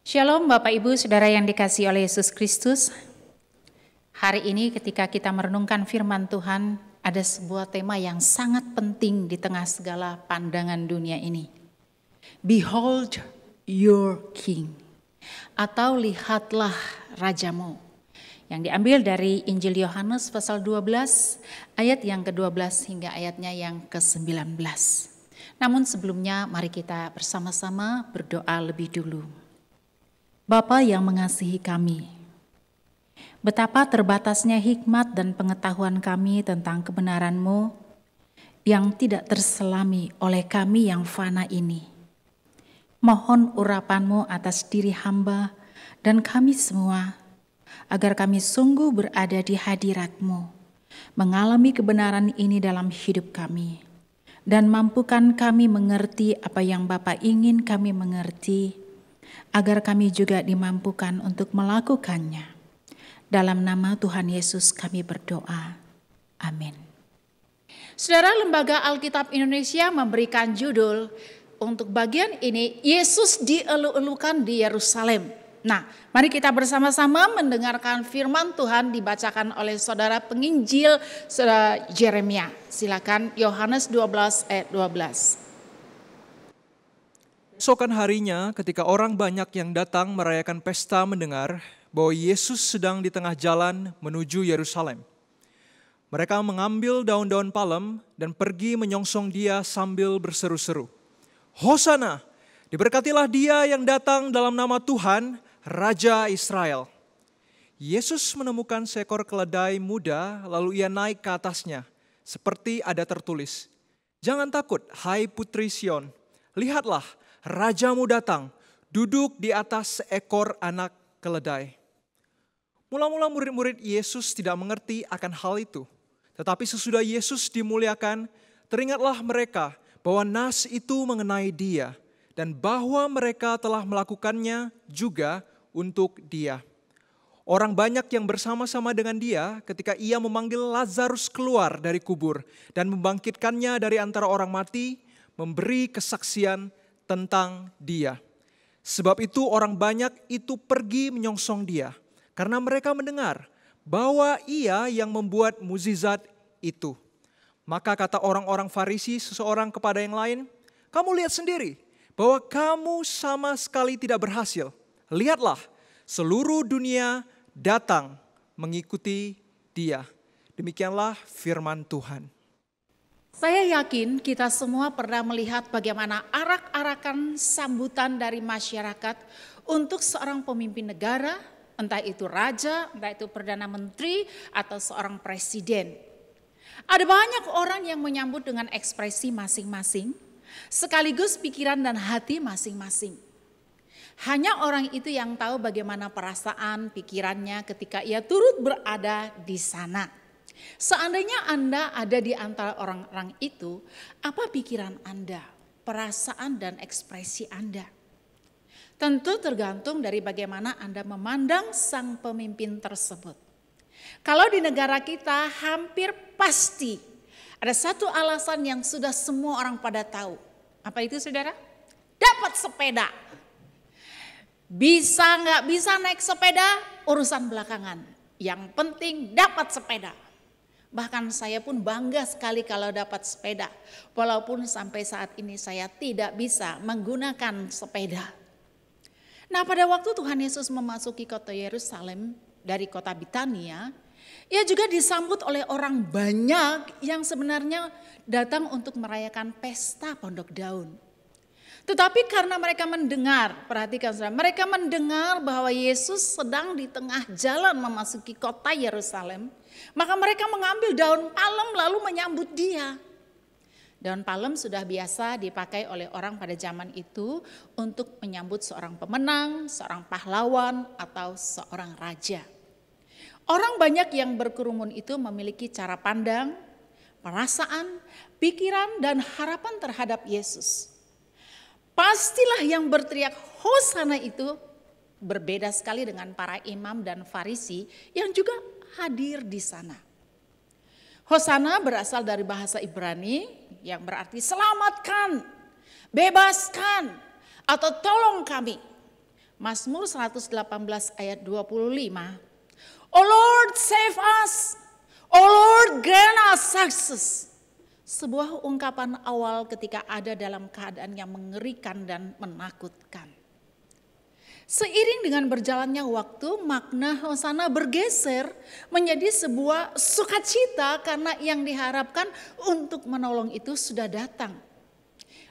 Shalom Bapak Ibu Saudara yang dikasihi oleh Yesus Kristus. Hari ini ketika kita merenungkan firman Tuhan, ada sebuah tema yang sangat penting di tengah segala pandangan dunia ini. Behold your king, atau lihatlah rajamu. Yang diambil dari Injil Yohanes pasal 12 ayat yang ke-12 hingga ayatnya yang ke-19. Namun sebelumnya mari kita bersama-sama berdoa lebih dulu. Bapa yang mengasihi kami, betapa terbatasnya hikmat dan pengetahuan kami tentang kebenaran-Mu yang tidak terselami oleh kami yang fana ini. Mohon urapan-Mu atas diri hamba dan kami semua, agar kami sungguh berada di hadirat-Mu, mengalami kebenaran ini dalam hidup kami, dan mampukan kami mengerti apa yang Bapa ingin kami mengerti, agar kami juga dimampukan untuk melakukannya. Dalam nama Tuhan Yesus kami berdoa. Amin. Saudara, Lembaga Alkitab Indonesia memberikan judul untuk bagian ini, Yesus dielu-elukan di Yerusalem. Nah, mari kita bersama-sama mendengarkan firman Tuhan dibacakan oleh saudara penginjil, saudara Jeremia. Silakan Yohanes 12 ayat 12. Esokan harinya ketika orang banyak yang datang merayakan pesta mendengar bahwa Yesus sedang di tengah jalan menuju Yerusalem. Mereka mengambil daun-daun palem dan pergi menyongsong dia sambil berseru-seru, Hosana, diberkatilah dia yang datang dalam nama Tuhan, Raja Israel. Yesus menemukan seekor keledai muda lalu ia naik ke atasnya, seperti ada tertulis, Jangan takut, hai putri Sion, lihatlah, Rajamu datang, duduk di atas seekor anak keledai. Mula-mula murid-murid Yesus tidak mengerti akan hal itu. Tetapi sesudah Yesus dimuliakan, teringatlah mereka bahwa nas itu mengenai dia, dan bahwa mereka telah melakukannya juga untuk dia. Orang banyak yang bersama-sama dengan dia ketika ia memanggil Lazarus keluar dari kubur dan membangkitkannya dari antara orang mati, memberi kesaksian tentang dia. Sebab itu orang banyak itu pergi menyongsong dia, karena mereka mendengar bahwa ia yang membuat mukjizat itu. Maka kata orang-orang Farisi seseorang kepada yang lain, kamu lihat sendiri bahwa kamu sama sekali tidak berhasil. Lihatlah, seluruh dunia datang mengikuti dia. Demikianlah firman Tuhan. Saya yakin kita semua pernah melihat bagaimana arak-arakan sambutan dari masyarakat untuk seorang pemimpin negara, entah itu raja, entah itu perdana menteri, atau seorang presiden. Ada banyak orang yang menyambut dengan ekspresi masing-masing, sekaligus pikiran dan hati masing-masing. Hanya orang itu yang tahu bagaimana perasaan, pikirannya ketika ia turut berada di sana. Seandainya Anda ada di antara orang-orang itu, apa pikiran Anda, perasaan dan ekspresi Anda? Tentu tergantung dari bagaimana Anda memandang sang pemimpin tersebut. Kalau di negara kita hampir pasti ada satu alasan yang sudah semua orang pada tahu. Apa itu saudara? Dapat sepeda. Bisa nggak bisa naik sepeda, urusan belakangan. Yang penting dapat sepeda. Bahkan saya pun bangga sekali kalau dapat sepeda. Walaupun sampai saat ini saya tidak bisa menggunakan sepeda. Nah, pada waktu Tuhan Yesus memasuki kota Yerusalem dari kota Bitania, ia juga disambut oleh orang banyak yang sebenarnya datang untuk merayakan pesta Pondok Daun. Tetapi karena mereka mendengar, perhatikan saudara, mereka mendengar bahwa Yesus sedang di tengah jalan memasuki kota Yerusalem, maka mereka mengambil daun palem lalu menyambut dia. Daun palem sudah biasa dipakai oleh orang pada zaman itu untuk menyambut seorang pemenang, seorang pahlawan, atau seorang raja. Orang banyak yang berkerumun itu memiliki cara pandang, perasaan, pikiran, dan harapan terhadap Yesus. Pastilah yang berteriak Hosana itu berbeda sekali dengan para imam dan Farisi yang juga hadir di sana. Hosana berasal dari bahasa Ibrani yang berarti selamatkan, bebaskan, atau tolong kami. Mazmur 118 ayat 25. Oh Lord, save us. Oh Lord, grant us success. Sebuah ungkapan awal ketika ada dalam keadaan yang mengerikan dan menakutkan. Seiring dengan berjalannya waktu, makna hosana bergeser menjadi sebuah sukacita karena yang diharapkan untuk menolong itu sudah datang.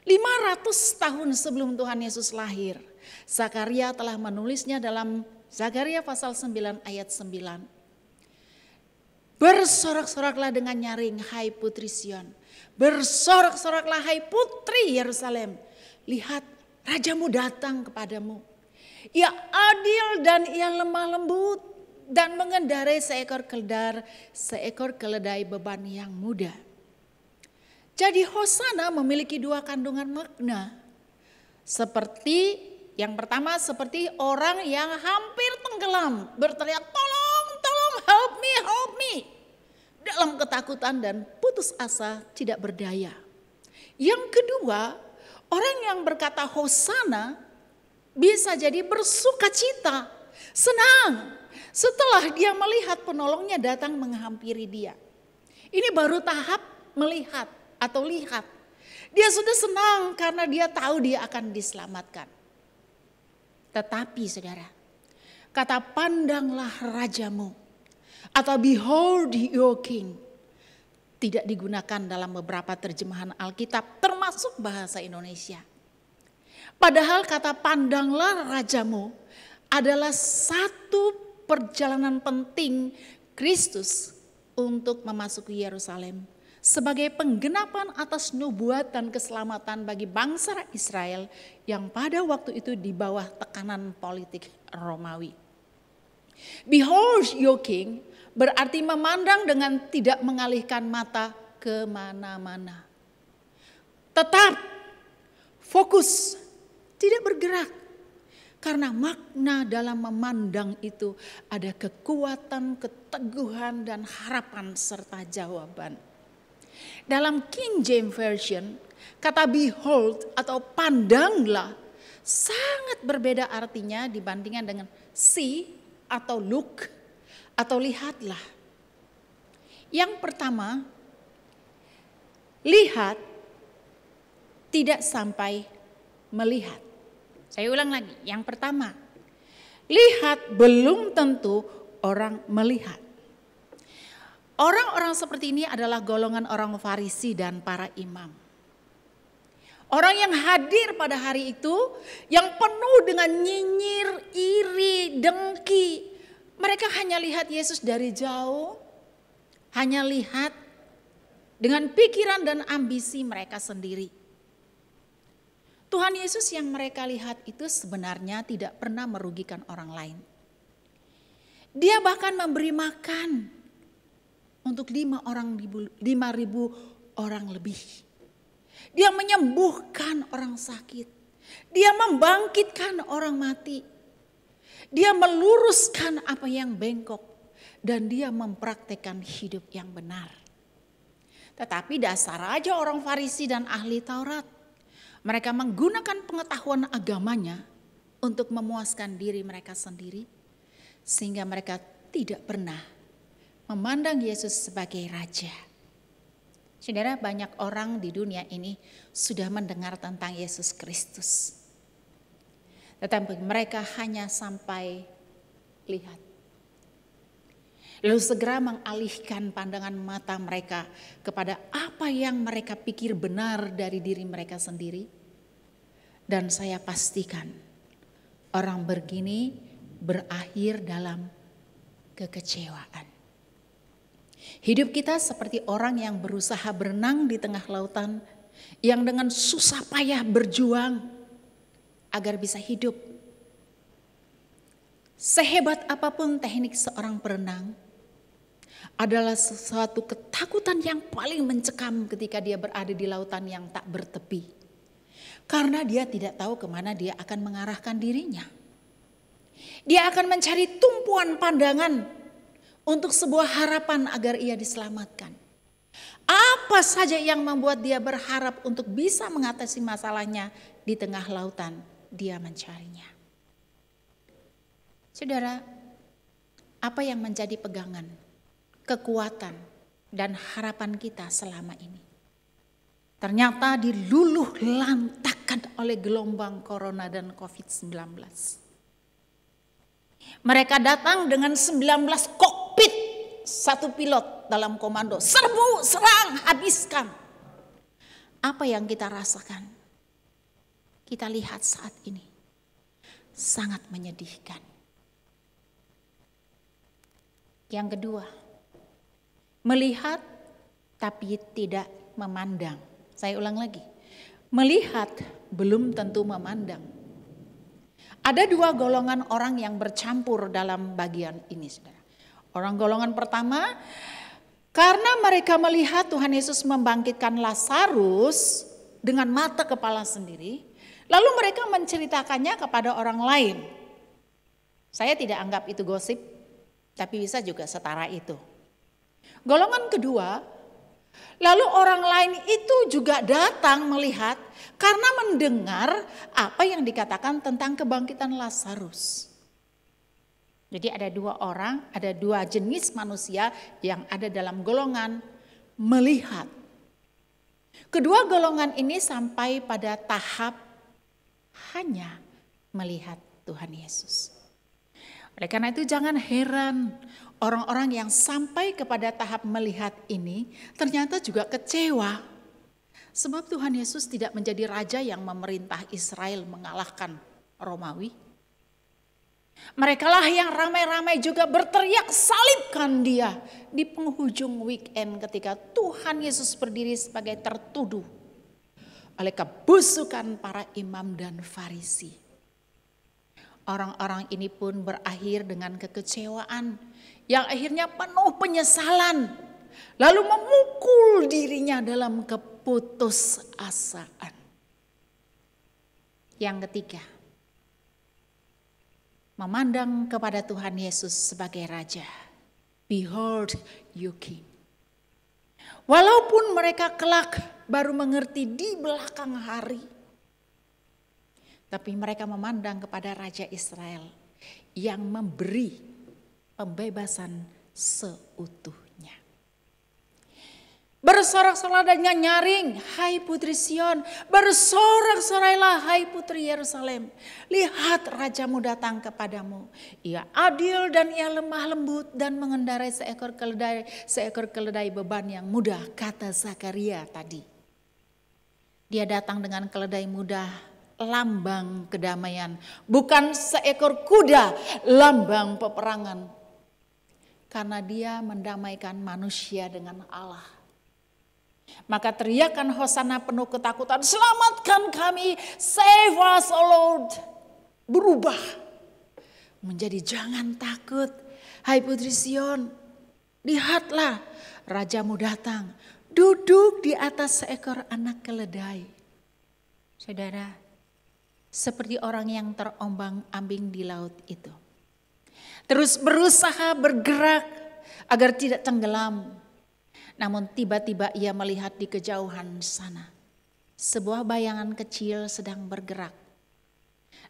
500 tahun sebelum Tuhan Yesus lahir, Zakaria telah menulisnya dalam Zakaria pasal 9 ayat 9. Bersorak-soraklah dengan nyaring, hai putri Sion. Bersorak-soraklah, hai putri Yerusalem. Lihat, rajamu datang kepadamu. Ia adil dan ia lemah lembut dan mengendarai seekor keledai beban yang muda. Jadi hosana memiliki dua kandungan makna. Seperti yang pertama, seperti orang yang hampir tenggelam, berteriak, tolong, tolong, help me, help me. Dalam ketakutan dan putus asa, tidak berdaya. Yang kedua, orang yang berkata hosana bisa jadi bersukacita, senang setelah dia melihat penolongnya datang menghampiri dia. Ini baru tahap melihat atau lihat. Dia sudah senang karena dia tahu dia akan diselamatkan. Tetapi saudara, kata pandanglah rajamu atau behold your king tidak digunakan dalam beberapa terjemahan Alkitab termasuk bahasa Indonesia. Padahal kata pandanglah rajamu adalah satu perjalanan penting Kristus untuk memasuki Yerusalem sebagai penggenapan atas nubuat dan keselamatan bagi bangsa Israel yang pada waktu itu di bawah tekanan politik Romawi. Behold your king berarti memandang dengan tidak mengalihkan mata kemana-mana. Tetap fokus, tidak bergerak. Karena makna dalam memandang itu ada kekuatan, keteguhan, dan harapan serta jawaban. Dalam King James Version, kata behold atau pandanglah sangat berbeda artinya dibandingkan dengan see atau look atau lihatlah. Yang pertama, lihat tidak sampai melihat. Saya ulang lagi, yang pertama, lihat belum tentu orang melihat. Orang-orang seperti ini adalah golongan orang Farisi dan para imam. Orang yang hadir pada hari itu yang penuh dengan nyinyir, iri, dengki. Mereka hanya lihat Yesus dari jauh, hanya lihat dengan pikiran dan ambisi mereka sendiri. Tuhan Yesus yang mereka lihat itu sebenarnya tidak pernah merugikan orang lain. Dia bahkan memberi makan untuk 5.000 orang lebih. Dia menyembuhkan orang sakit. Dia membangkitkan orang mati. Dia meluruskan apa yang bengkok. Dan dia mempraktekkan hidup yang benar. Tetapi dasar aja orang Farisi dan ahli Taurat. Mereka menggunakan pengetahuan agamanya untuk memuaskan diri mereka sendiri. Sehingga mereka tidak pernah memandang Yesus sebagai raja. Saudara, banyak orang di dunia ini sudah mendengar tentang Yesus Kristus. Tetapi mereka hanya sampai lihat. Lalu segera mengalihkan pandangan mata mereka kepada apa yang mereka pikir benar dari diri mereka sendiri. Dan saya pastikan orang begini berakhir dalam kekecewaan. Hidup kita seperti orang yang berusaha berenang di tengah lautan, yang dengan susah payah berjuang agar bisa hidup. Sehebat apapun teknik seorang perenang, adalah sesuatu ketakutan yang paling mencekam ketika dia berada di lautan yang tak bertepi. Karena dia tidak tahu kemana dia akan mengarahkan dirinya. Dia akan mencari tumpuan pandangan untuk sebuah harapan agar ia diselamatkan. Apa saja yang membuat dia berharap untuk bisa mengatasi masalahnya di tengah lautan, dia mencarinya. Saudara, apa yang menjadi pegangan, kekuatan, dan harapan kita selama ini? Ternyata diluluh lantakkan oleh gelombang corona dan COVID-19. Mereka datang dengan 19 kokpit, satu pilot dalam komando. Serbu, serang, habiskan. Apa yang kita rasakan? Kita lihat saat ini. Sangat menyedihkan. Yang kedua, melihat tapi tidak memandang. Saya ulang lagi, melihat belum tentu memandang. Ada dua golongan orang yang bercampur dalam bagian ini, saudara. Orang golongan pertama, karena mereka melihat Tuhan Yesus membangkitkan Lazarus dengan mata kepala sendiri, lalu mereka menceritakannya kepada orang lain. Saya tidak anggap itu gosip, tapi bisa juga setara itu. Golongan kedua, lalu orang lain itu juga datang melihat karena mendengar apa yang dikatakan tentang kebangkitan Lazarus. Jadi ada dua orang, ada dua jenis manusia yang ada dalam golongan melihat. Kedua golongan ini sampai pada tahap hanya melihat Tuhan Yesus. Oleh karena itu jangan heran orang-orang yang sampai kepada tahap melihat ini ternyata juga kecewa. Sebab Tuhan Yesus tidak menjadi raja yang memerintah Israel mengalahkan Romawi. Merekalah yang ramai-ramai juga berteriak salibkan dia di penghujung weekend ketika Tuhan Yesus berdiri sebagai tertuduh oleh kebusukan para imam dan Farisi. Orang-orang ini pun berakhir dengan kekecewaan yang akhirnya penuh penyesalan, lalu memukul dirinya dalam keputusasaan. Yang ketiga, memandang kepada Tuhan Yesus sebagai Raja. Behold you King. Walaupun mereka kelak baru mengerti di belakang hari, tapi mereka memandang kepada Raja Israel yang memberi pembebasan seutuhnya. Bersorak-sorai dan nyaring, hai putri Sion. Bersorak-sorailah, hai putri Yerusalem. Lihat rajamu datang kepadamu. Ia adil dan ia lemah lembut dan mengendarai seekor keledai beban yang mudah, kata Zakaria tadi. Dia datang dengan keledai mudah, lambang kedamaian. Bukan seekor kuda, lambang peperangan. Karena dia mendamaikan manusia dengan Allah. Maka teriakan Hosana penuh ketakutan, selamatkan kami, save us, O Lord. Berubah menjadi jangan takut, hai putri Sion. Lihatlah rajamu datang, duduk di atas seekor anak keledai. Saudara, seperti orang yang terombang-ambing di laut itu. Terus berusaha bergerak agar tidak tenggelam. Namun tiba-tiba ia melihat di kejauhan sana sebuah bayangan kecil sedang bergerak.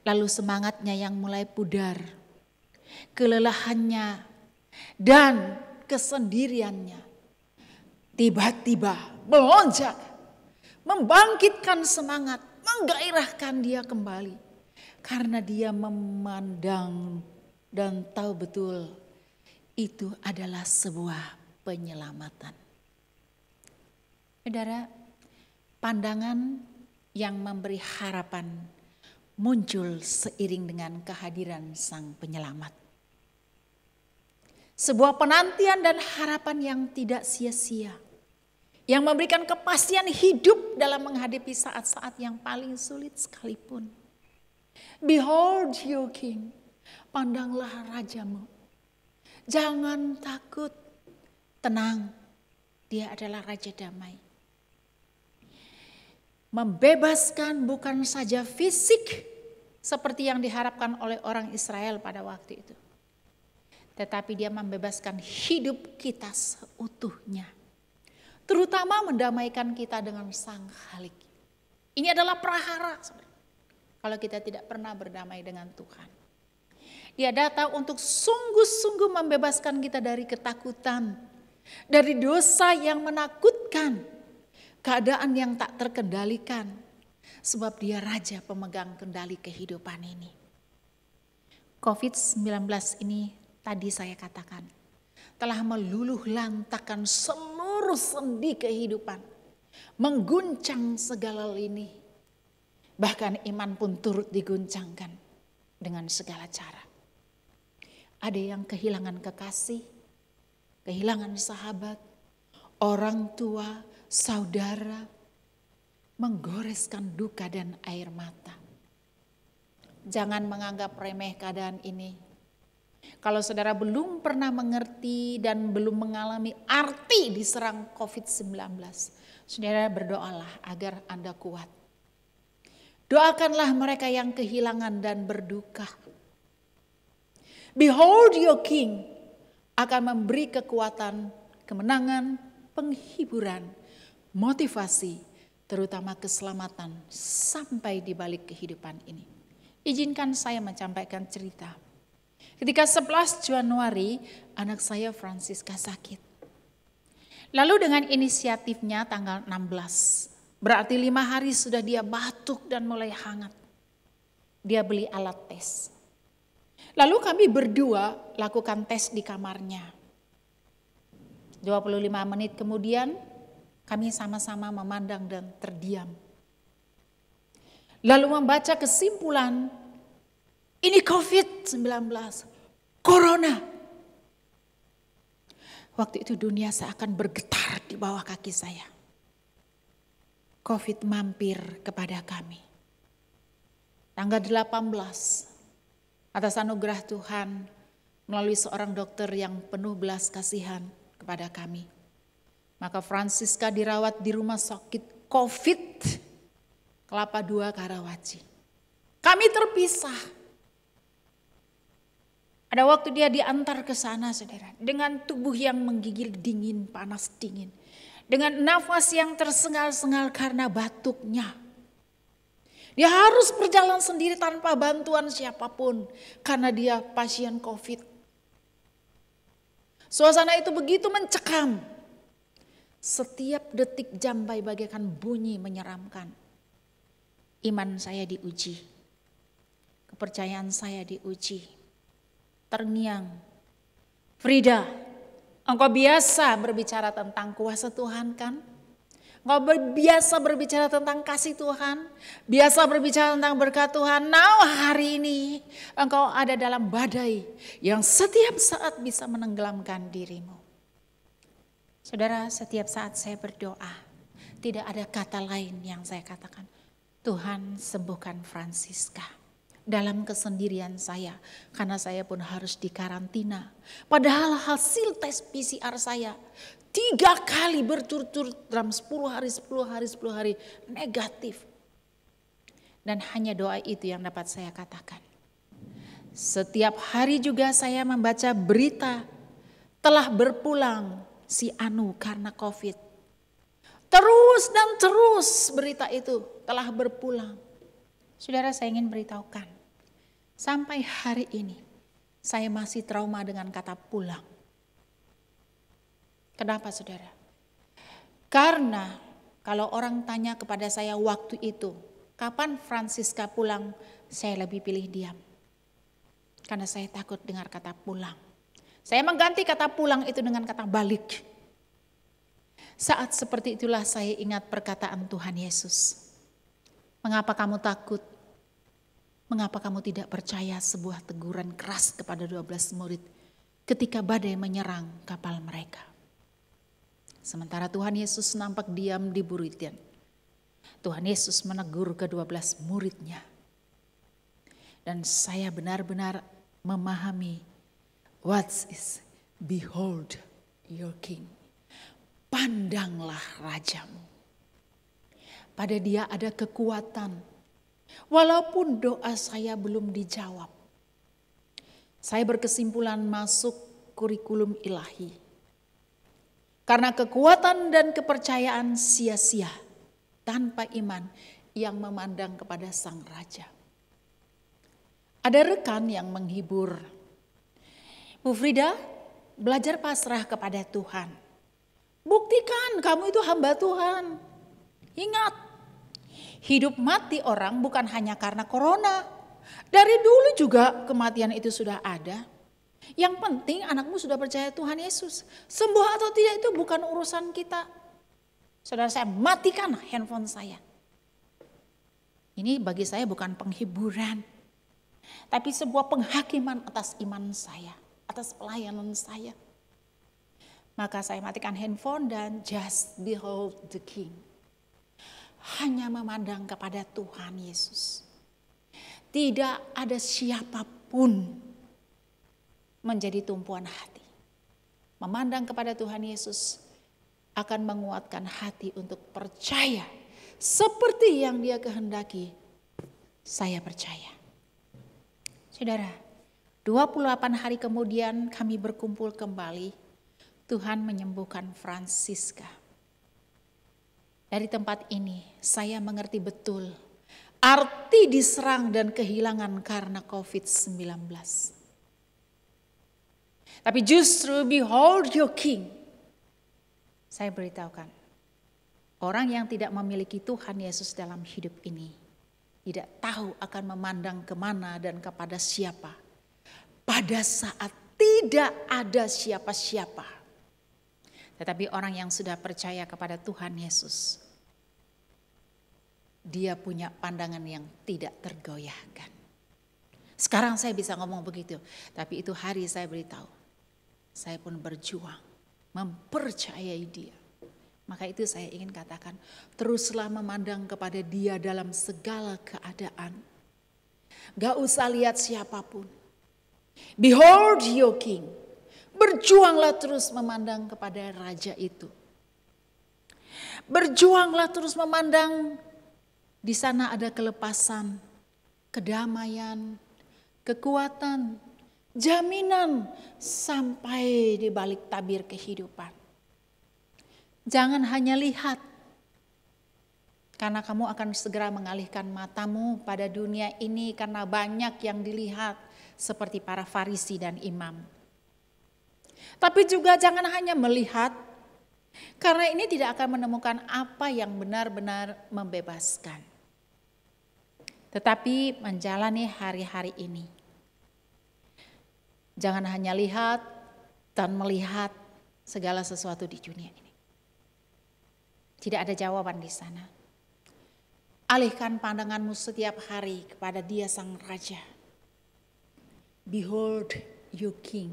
Lalu semangatnya yang mulai pudar, kelelahannya dan kesendiriannya tiba-tiba melonjak, membangkitkan semangat, menggairahkan dia kembali. Karena dia memandang dan tahu betul itu adalah sebuah penyelamatan. Saudara, pandangan yang memberi harapan muncul seiring dengan kehadiran Sang Penyelamat. Sebuah penantian dan harapan yang tidak sia-sia, yang memberikan kepastian hidup dalam menghadapi saat-saat yang paling sulit sekalipun. Behold you King, pandanglah rajamu. Jangan takut, tenang, dia adalah Raja Damai. Membebaskan bukan saja fisik seperti yang diharapkan oleh orang Israel pada waktu itu. Tetapi dia membebaskan hidup kita seutuhnya. Terutama mendamaikan kita dengan Sang Khalik. Ini adalah prahara kalau kita tidak pernah berdamai dengan Tuhan. Dia datang untuk sungguh-sungguh membebaskan kita dari ketakutan, dari dosa yang menakutkan, keadaan yang tak terkendalikan. Sebab dia raja pemegang kendali kehidupan ini. COVID-19 ini tadi saya katakan telah meluluh lantakan seluruh sendi kehidupan. Mengguncang segala lini. Bahkan iman pun turut diguncangkan dengan segala cara. Ada yang kehilangan kekasih, kehilangan sahabat, orang tua, saudara, menggoreskan duka dan air mata. Jangan menganggap remeh keadaan ini. Kalau saudara belum pernah mengerti dan belum mengalami arti diserang COVID-19, saudara berdoalah agar Anda kuat. Doakanlah mereka yang kehilangan dan berduka. Behold your king akan memberi kekuatan, kemenangan, penghiburan, motivasi, terutama keselamatan sampai di balik kehidupan ini. Izinkan saya menyampaikan cerita. Ketika 11 Januari anak saya Francisca sakit. Lalu dengan inisiatifnya tanggal 16, berarti 5 hari sudah dia batuk dan mulai hangat. Dia beli alat tes. Lalu kami berdua lakukan tes di kamarnya. 25 menit kemudian kami sama-sama memandang dan terdiam. Lalu membaca kesimpulan, ini COVID-19, Corona. Waktu itu dunia seakan bergetar di bawah kaki saya. COVID mampir kepada kami. Tanggal 18, atas anugerah Tuhan, melalui seorang dokter yang penuh belas kasihan kepada kami. Maka Francisca dirawat di rumah sakit COVID Kelapa II Karawaci. Kami terpisah. Ada waktu dia diantar ke sana, saudara, dengan tubuh yang menggigil dingin, panas dingin. Dengan nafas yang tersengal-sengal karena batuknya. Dia harus berjalan sendiri tanpa bantuan siapapun karena dia pasien COVID. Suasana itu begitu mencekam. Setiap detik jam bagaikan bunyi menyeramkan. Iman saya diuji. Kepercayaan saya diuji. Terngiang. Frida, engkau biasa berbicara tentang kuasa Tuhan kan? Engkau biasa berbicara tentang kasih Tuhan. Biasa berbicara tentang berkat Tuhan. Nah hari ini engkau ada dalam badai yang setiap saat bisa menenggelamkan dirimu. Saudara, setiap saat saya berdoa, tidak ada kata lain yang saya katakan. Tuhan sembuhkan Francisca. Dalam kesendirian saya, karena saya pun harus dikarantina. Padahal hasil tes PCR saya 3 kali berturut-turut dalam 10 hari negatif. Dan hanya doa itu yang dapat saya katakan. Setiap hari juga saya membaca berita telah berpulang si Anu karena COVID. Terus dan terus berita itu telah berpulang. Saudara, saya ingin beritahukan, sampai hari ini saya masih trauma dengan kata pulang. Kenapa saudara? Karena kalau orang tanya kepada saya waktu itu, kapan Francisca pulang, saya lebih pilih diam. Karena saya takut dengar kata pulang. Saya mengganti kata pulang itu dengan kata balik. Saat seperti itulah saya ingat perkataan Tuhan Yesus. Mengapa kamu takut? Mengapa kamu tidak percaya sebuah teguran keras kepada 12 murid ketika badai menyerang kapal mereka? Sementara Tuhan Yesus nampak diam di buritan. Tuhan Yesus menegur ke-12 muridnya. Dan saya benar-benar memahami what is behold your king. Pandanglah rajamu. Pada dia ada kekuatan. Walaupun doa saya belum dijawab. Saya berkesimpulan masuk kurikulum ilahi. Karena kekuatan dan kepercayaan sia-sia tanpa iman yang memandang kepada sang raja. Ada rekan yang menghibur. Bu Frida, belajar pasrah kepada Tuhan. Buktikan kamu itu hamba Tuhan. Ingat, hidup mati orang bukan hanya karena corona. Dari dulu juga kematian itu sudah ada. Yang penting anakmu sudah percaya Tuhan Yesus. Sembuh atau tidak itu bukan urusan kita. Saudara, saya matikan handphone saya. Ini bagi saya bukan penghiburan, tapi sebuah penghakiman atas iman saya, atas pelayanan saya. Maka saya matikan handphone dan just behold the King. Hanya memandang kepada Tuhan Yesus. Tidak ada siapapun menjadi tumpuan hati. Memandang kepada Tuhan Yesus akan menguatkan hati untuk percaya seperti yang Dia kehendaki. Saya percaya. Saudara, 28 hari kemudian kami berkumpul kembali. Tuhan menyembuhkan Francisca. Dari tempat ini saya mengerti betul arti diserang dan kehilangan karena COVID-19. Tapi justru behold your King. Saya beritahukan, orang yang tidak memiliki Tuhan Yesus dalam hidup ini tidak tahu akan memandang kemana dan kepada siapa. Pada saat tidak ada siapa-siapa. Tetapi orang yang sudah percaya kepada Tuhan Yesus, dia punya pandangan yang tidak tergoyahkan. Sekarang saya bisa ngomong begitu, tapi itu hari saya beritahu. Saya pun berjuang, mempercayai Dia. Maka itu saya ingin katakan, teruslah memandang kepada Dia dalam segala keadaan. Gak usah lihat siapapun. Behold your King. Berjuanglah terus memandang kepada Raja itu. Berjuanglah terus memandang di sana ada kelepasan, kedamaian, kekuatan, jaminan sampai di balik tabir kehidupan. Jangan hanya lihat, karena kamu akan segera mengalihkan matamu pada dunia ini karena banyak yang dilihat seperti para Farisi dan imam. Tapi juga jangan hanya melihat, karena ini tidak akan menemukan apa yang benar-benar membebaskan. Tetapi menjalani hari-hari ini. Jangan hanya lihat dan melihat segala sesuatu di dunia ini. Tidak ada jawaban di sana. Alihkan pandanganmu setiap hari kepada Dia Sang Raja. Behold your King.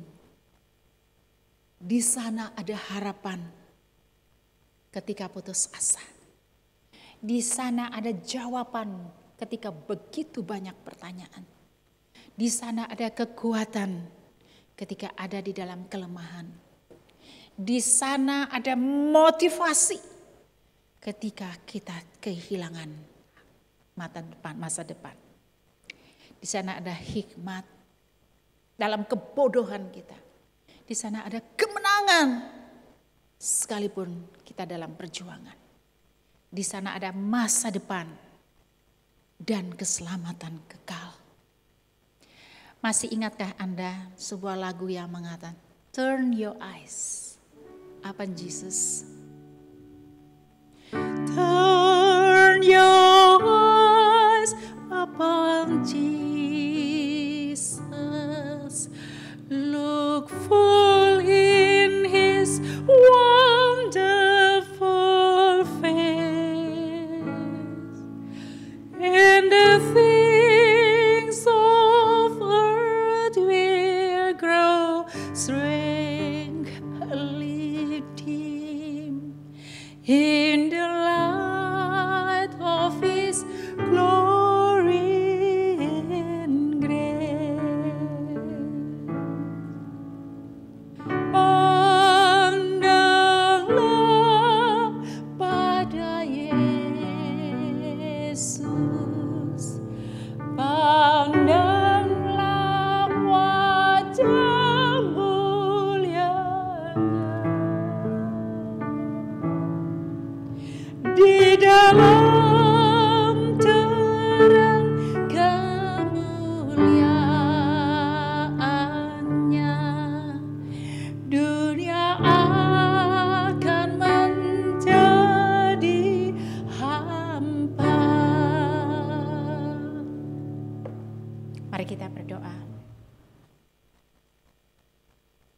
Di sana ada harapan ketika putus asa. Di sana ada jawaban ketika begitu banyak pertanyaan. Di sana ada kekuatan ketika ada di dalam kelemahan. Di sana ada motivasi ketika kita kehilangan masa depan. Di sana ada hikmat dalam kebodohan kita. Di sana ada kemenangan sekalipun kita dalam perjuangan. Di sana ada masa depan dan keselamatan kekal. Masih ingatkah Anda sebuah lagu yang mengatakan, turn your eyes upon Jesus. Turn your eyes upon Jesus. Look full in His wonderful face, and the things of earth will grow strangely dim in the light of His glory and grace.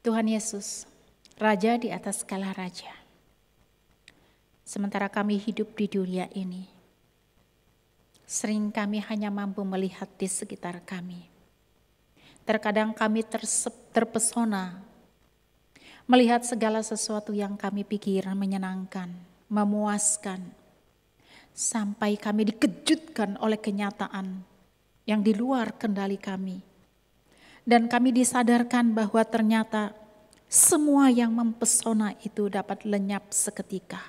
Tuhan Yesus, Raja di atas segala raja. Sementara kami hidup di dunia ini, sering kami hanya mampu melihat di sekitar kami. Terkadang kami terpesona melihat segala sesuatu yang kami pikir menyenangkan, memuaskan, sampai kami dikejutkan oleh kenyataan yang di luar kendali kami. Dan kami disadarkan bahwa ternyata semua yang mempesona itu dapat lenyap seketika.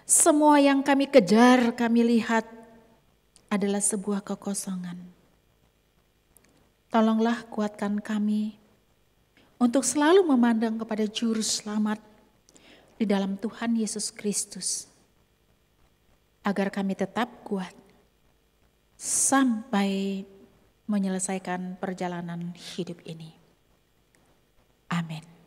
Semua yang kami kejar, kami lihat adalah sebuah kekosongan. Tolonglah kuatkan kami untuk selalu memandang kepada Juru Selamat di dalam Tuhan Yesus Kristus, agar kami tetap kuat sampai menyelesaikan perjalanan hidup ini. Amin.